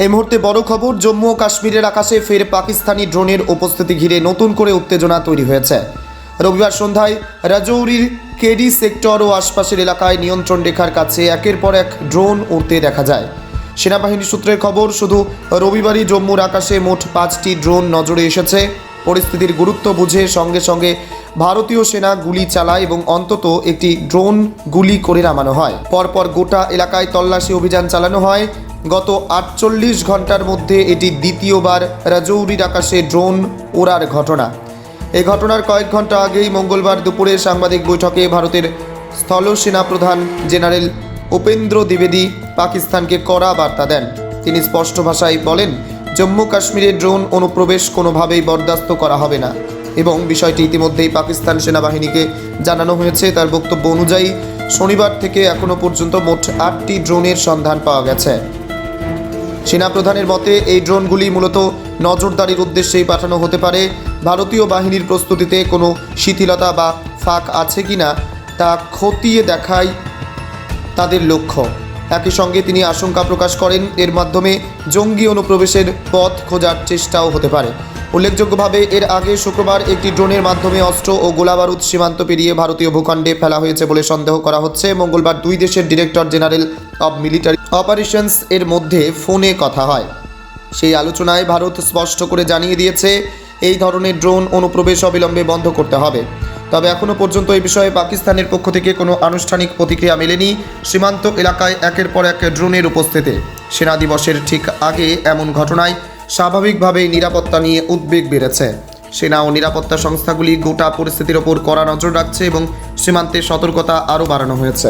এই মুহূর্তে বড় খবর, জম্মু ও কাশ্মীরের আকাশে ফের পাকিস্তানি ড্রোনের উপস্থিতি ঘিরে নতুন করে উত্তেজনা তৈরি হয়েছে। রবিবার সন্ধ্যায় রাজৌরির কেডি সেক্টর ও আশপাশের এলাকায় নিয়ন্ত্রণ রেখার কাছে একের পর এক ড্রোন উড়তে দেখা যায়। সেনাবাহিনী সূত্রের খবর, শুধু রবিবারই জম্মুর আকাশে মোট 5টি ড্রোন নজরে এসেছে। পরিস্থিতির গুরুত্ব বুঝে সঙ্গে সঙ্গে ভারতীয় সেনা গুলি চালায় এবং অন্তত একটি ড্রোন গুলি করে নামানো হয়। পরপর গোটা এলাকায় তল্লাশি অভিযান চালানো হয়। গত 48 ঘন্টার মধ্যে এটি দ্বিতীয়বার রাজৌরির আকাশে ড্রোন ওড়ার ঘটনা। এই ঘটনার কয়েক ঘন্টা আগেই মঙ্গলবার দুপুরে সাংবাদিক বৈঠকে ভারতের স্থল সেনা প্রধান জেনারেল উপেন্দ্র দ্বিবেদী পাকিস্তানকে কড়া বার্তা দেন। তিনি স্পষ্ট ভাষায় বলেন, জম্মু কাশ্মীরে ড্রোন অনুপ্রবেশ কোনোভাবেই বরদাস্ত করা হবে না এবং বিষয়টি ইতিমধ্যেই পাকিস্তান সেনাবাহিনীকে জানানো হয়েছে। তার বক্তব্য অনুযায়ী শনিবার থেকে এখনও পর্যন্ত মোট 8টি ড্রোনের সন্ধান পাওয়া গেছে। সেনাপ্রধানের মতে এই ড্রোনগুলি মূলত নজরদারির উদ্দেশ্যেই পাঠানো হতে পারে। ভারতীয় বাহিনীর প্রস্তুতিতে কোনো শিথিলতা বা ফাঁক আছে কিনা তা খতিয়ে দেখাই তাদের লক্ষ্য। একই সঙ্গে তিনি আশঙ্কা প্রকাশ করেন এর মাধ্যমে জঙ্গি অনুপ্রবেশের পথ খোঁজার চেষ্টাও হতে পারে। উল্লেখযোগ্যভাবে এর আগে শুক্রবার একটি ড্রোনের মাধ্যমে অস্ত্র ও গোলাবারুদ সীমান্ত পেরিয়ে ভারতীয় ভূখণ্ডে ফেলা হয়েছে বলে সন্দেহ করা হচ্ছে। মঙ্গলবার দুই দেশের director general of military operations এর মধ্যে ফোনে কথা হয়। সেই আলোচনায় ভারত স্পষ্ট করে জানিয়ে দিয়েছে এই ধরনের ড্রোন অনুপ্রবেশ অবিলম্বে বন্ধ করতে হবে। তবে এখনও পর্যন্ত এই বিষয়ে পাকিস্তানের পক্ষ থেকে কোনো আনুষ্ঠানিক প্রতিক্রিয়া মেলেনি। সীমান্ত এলাকায় একের পর এক ড্রোনের উপস্থিতি। সেনা দিবসের ঠিক আগে এমন ঘটনায় স্বাভাবিকভাবেই নিরাপত্তা নিয়ে উদ্বেগ বেড়েছে। সেনা ও নিরাপত্তা সংস্থাগুলি গোটা পরিস্থিতির ওপর কড়া নজর রাখছে এবং সীমান্তে সতর্কতা আরও বাড়ানো হয়েছে।